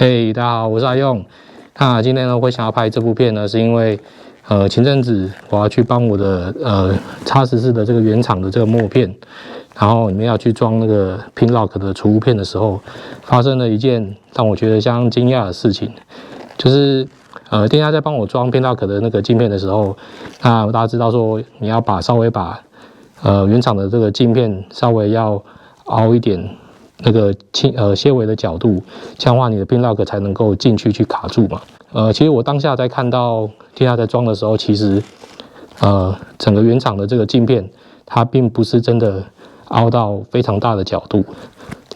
嘿，大家好，我是阿用。那今天呢，会想要拍这部片呢，是因为前阵子我要去帮我的X14的这个原厂的这个墨片，然后里面要去装那个 Pinlock 的储物片的时候，发生了一件让我觉得相当惊讶的事情，就是店家在帮我装 Pinlock 的那个镜片的时候，那大家知道说你要稍微把原厂的这个镜片稍微要凹一点。那个些微的角度，这样的话你的 Pinlock 才能够进去卡住嘛。其实我当下在看到店家在装的时候，其实整个原厂的这个镜片，它并不是真的凹到非常大的角度，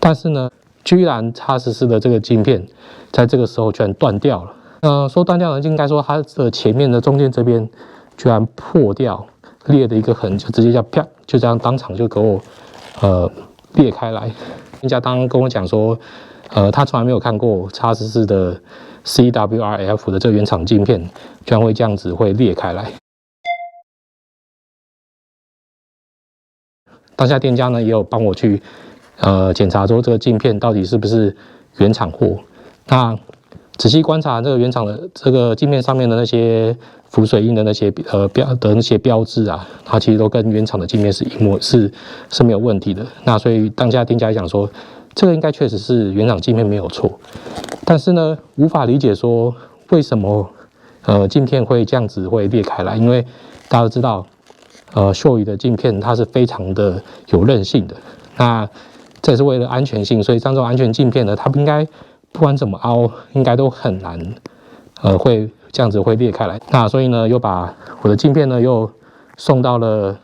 但是呢，居然X14的这个镜片在这个时候居然断掉了。说断掉呢，应该说它的前面的中间这边居然破掉，裂的一个痕，就直接啪，就这样当场就给我裂开来。人家刚刚跟我讲说，他从来没有看过X14的 CWRF 的这个原厂镜片，居然会这样子会裂开来。当下店家呢也有帮我去检查说这个镜片到底是不是原厂货。那仔细观察这个原厂的这个镜片上面的那些浮水印的那些那些标志啊，它其实都跟原厂的镜片是没有问题的。那所以当下店家讲说，这个应该确实是原厂镜片没有错，但是呢，无法理解说为什么镜片会这样子会裂开来，因为大家都知道，秀仪的镜片它是非常的有韧性的，那这也是为了安全性，所以像这种安全镜片呢，它不应该不管怎么凹，应该都很难会这样子会裂开来。那所以呢，又把我的镜片呢又送到了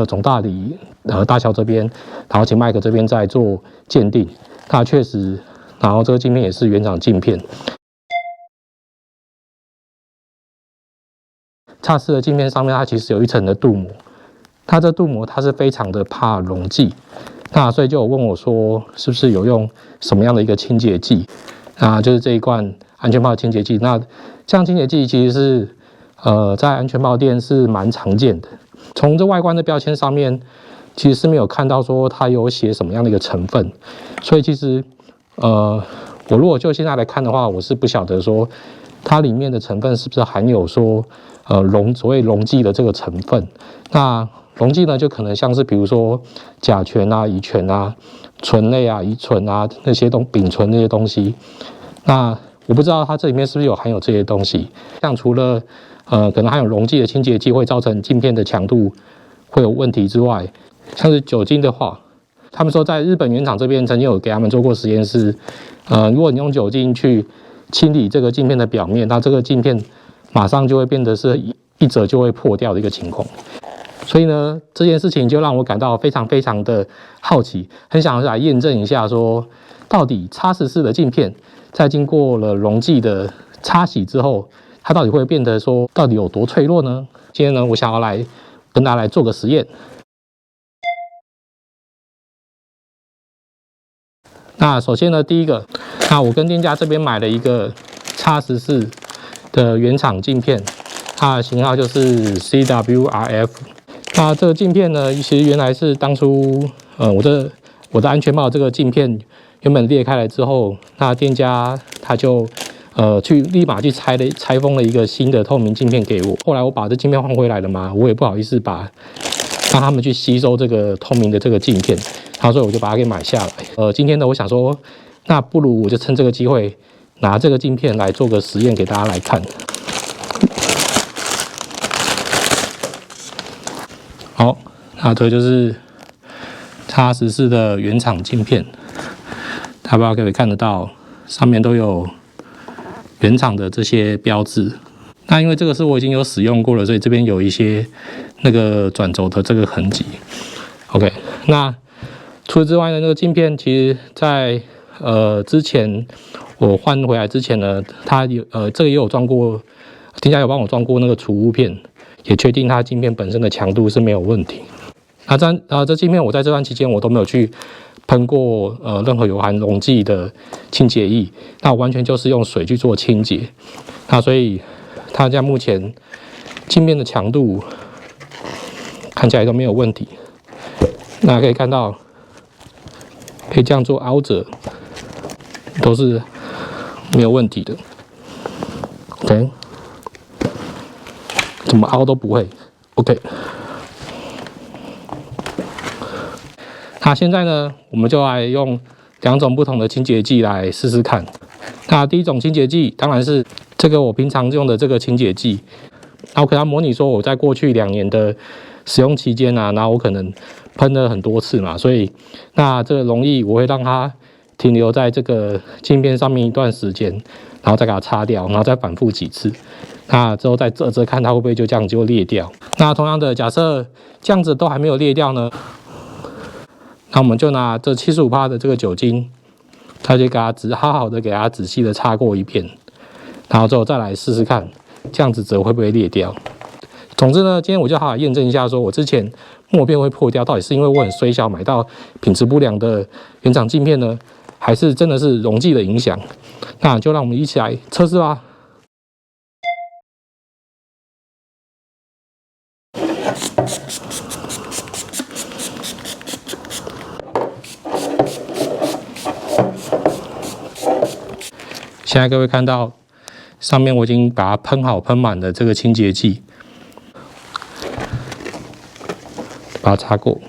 总大理大桥这边，然后请麦克这边再做鉴定。那确实，然后这个镜片也是原厂镜片。X4的镜片上面它其实有一层的镀膜，它这镀膜它是非常的怕溶剂。那所以就有问我说，是不是有用什么样的一个清洁剂？就是这一罐安全帽清洁剂。那这样清洁剂其实是在安全帽店是蛮常见的。从这外观的标签上面，其实是没有看到说它有写什么样的一个成分。所以其实我如果就现在来看的话，我是不晓得说它里面的成分是不是含有说所谓溶剂的这个成分。那溶剂呢，就可能像是比如说甲醛啊、乙醛啊、醇类啊、乙醇啊那些丙醇那些东西。那我不知道它这里面是不是有含有这些东西。像除了可能含有溶剂的清洁剂会造成镜片的强度会有问题之外，像是酒精的话，他们说在日本原厂这边曾经有给他们做过实验室，如果你用酒精去清理这个镜片的表面，那这个镜片马上就会变得是一折就会破掉的一个情况。所以呢，这件事情就让我感到非常非常的好奇，很想来验证一下说，到底X14的镜片在经过了溶剂的擦洗之后，它到底会变得说到底有多脆弱呢？今天呢，我想要来跟大家来做个实验。那首先呢，第一个，那我跟店家这边买了一个X14的原厂镜片，它的型号就是 CWRF。那这个镜片呢，其实原来是当初我的安全帽这个镜片原本裂开来之后，那店家他就立马去拆封了一个新的透明镜片给我。后来我把这镜片换回来了嘛，我也不好意思让他们去吸收这个透明的这个镜片，然后所以我就把它给买下来。今天呢，我想说，那不如我就趁这个机会拿这个镜片来做个实验给大家来看。好，那这就是X14的原厂镜片，大家不知道可不可以看得到，上面都有原厂的这些标志。那因为这个是我已经有使用过了，所以这边有一些那个转轴的这个痕迹。OK， 那除此之外呢，那个镜片其实在之前我换回来之前呢，它这个也有装过，店家有帮我装过那个储物片。也确定它镜片本身的强度是没有问题。那这镜片我在这段期间我都没有去喷过任何有含溶剂的清洁液，那我完全就是用水去做清洁。那所以它这样目前镜片的强度看起来都没有问题。那可以看到可以这样做凹折，都是没有问题的。OK， 怎么凹都不会。OK， 那现在呢，我们就来用2种不同的清洁剂来试试看。那第一种清洁剂当然是这个我平常用的这个清洁剂。那我给它模拟说我在过去2年的使用期间然后我可能喷了很多次嘛，所以那这个溶液我会让它停留在这个镜片上面一段时间，然后再给它擦掉，然后再反复几次。那之后再遮看它会不会就这样就裂掉。那同样的，假设这样子都还没有裂掉呢，那我们就拿这 75% 的这个酒精，它就给它好好的给它仔细的擦过一遍，然后之后再来试试看，这样子纸会不会裂掉。总之呢，今天我就好好验证一下，说我之前墨片会破掉，到底是因为我很衰小买到品质不良的原厂镜片呢，还是真的是溶剂的影响？那就让我们一起来测试吧。现在各位看到上面我已经把它喷好喷满的这个清洁剂，把它擦过，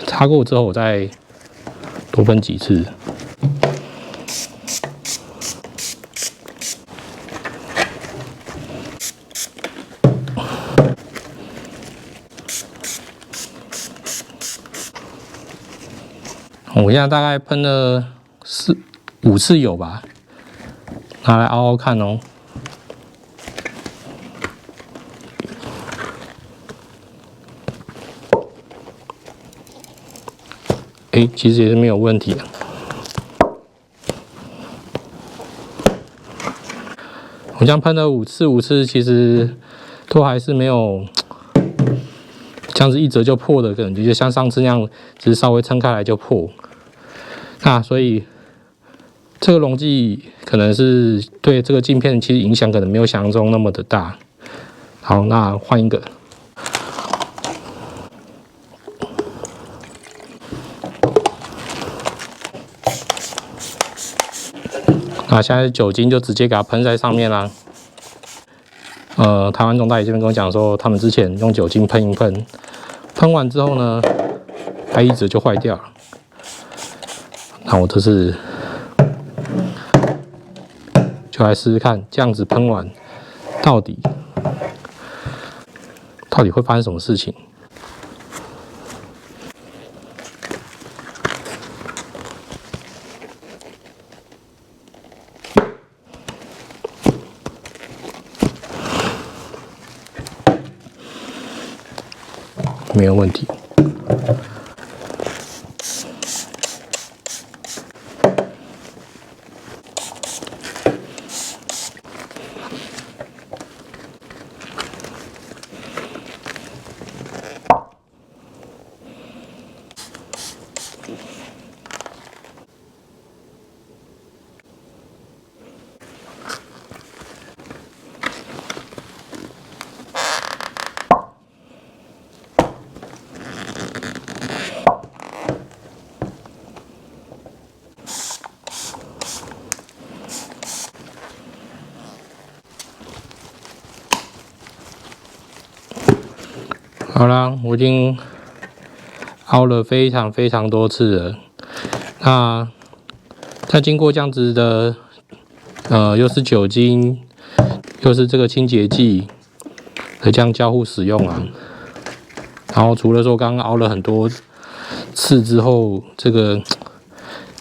擦过之后我再多喷几次。我现在大概喷了5次有吧，拿来凹凹看哦。其实也是没有问题的。我这样喷了5次，其实都还是没有这样子一折就破的感觉，就像上次那样，只是稍微撑开来就破。那所以这个溶剂可能是对这个镜片其实影响可能没有想象中那么的大。好，那换一个。那现在酒精就直接给它喷在上面啦。台湾中大爷这边跟我讲说，他们之前用酒精喷一喷，喷完之后呢，它一直就坏掉了。那我这次就来试试看，这样子喷完到底会发生什么事情？没有问题。好啦，我已经凹了非常多次了。那在经过这样子的，又是酒精，又是这个清洁剂的这样交互使用啊。然后除了说刚刚凹了很多次之后，这个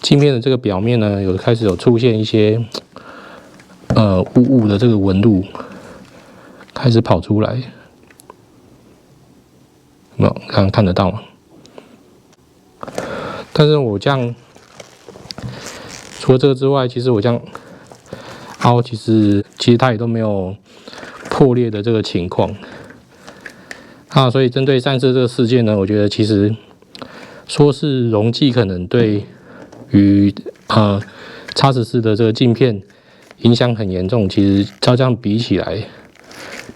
镜片的这个表面呢，开始有出现一些雾的这个纹路开始跑出来。没有，刚刚看得到吗？但是我这样，除了这个之外，其实我这样凹，其实它也都没有破裂的这个情况。所以针对上次这个事件呢，我觉得其实说是溶剂可能对于X14的这个镜片影响很严重，其实照这样比起来，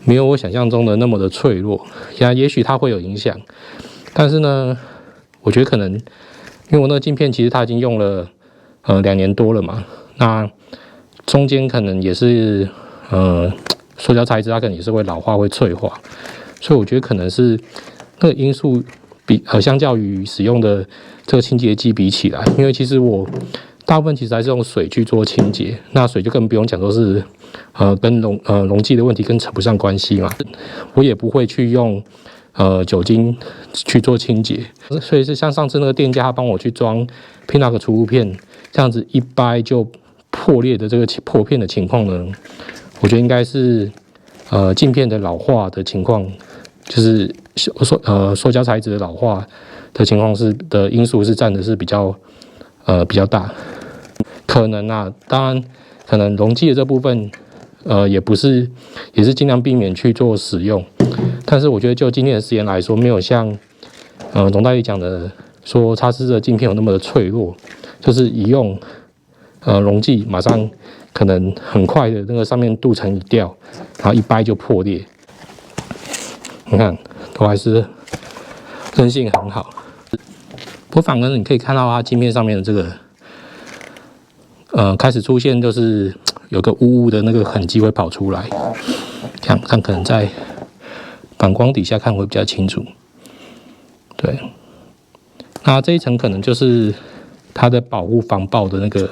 没有我想象中的那么的脆弱。也许它会有影响，但是呢，我觉得可能因为我那个镜片其实它已经用了2年多了嘛，那中间可能也是塑胶材质它可能也是会老化会脆化，所以我觉得可能是那个因素相较于使用的这个清洁剂比起来，因为其实我大部分其实还是用水去做清洁，那水就更不用讲说是跟溶剂的问题更扯不上关系嘛，我也不会去用酒精去做清洁，所以是像上次那个店家他帮我去装 Pinac 除污片，这样子一掰就破裂的这个破片的情况呢，我觉得应该是镜片的老化的情况，就是塑胶材质的老化的情况的因素是占的是比较大，可能啊，当然可能溶剂的这部分也是尽量避免去做使用，但是我觉得就今天的实验来说，没有像总代理讲的说擦拭的镜片有那么的脆弱，就是一用溶剂马上可能很快的那个上面镀层一掉，然后一掰就破裂。你看，都还是韧性很好。不过反而你可以看到它镜片上面的这个开始出现就是有个污污的那个痕迹会跑出来，这样看可能在反光底下看会比较清楚。对，那这一层可能就是它的保护防爆的那个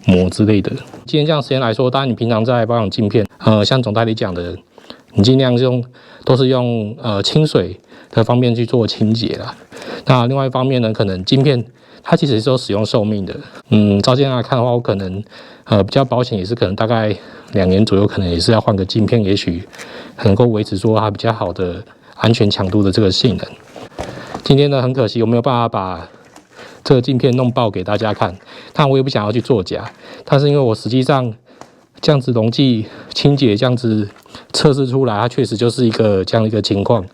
膜之类的。今天这样实验来说，当然你平常在保养镜片，像总代理讲的，你尽量都是用清水的方面去做清洁啦。那另外一方面呢，可能镜片它其实是有使用寿命的。照这样来看的话，我可能比较保险也是可能大概2年左右，可能也是要换个镜片，也许能够维持说它比较好的安全强度的这个性能。今天呢，很可惜我没有办法把这个镜片弄爆给大家看，但我也不想要去作假。但是因为我实际上这样子溶剂清洁这样子测试出来，它确实就是这样的一个情况。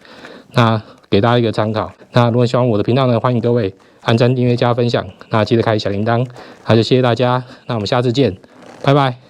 那给大家一个参考。那如果喜欢我的频道呢，欢迎各位按赞、订阅、加分享。那记得开小铃铛。那就谢谢大家，那我们下次见，拜拜。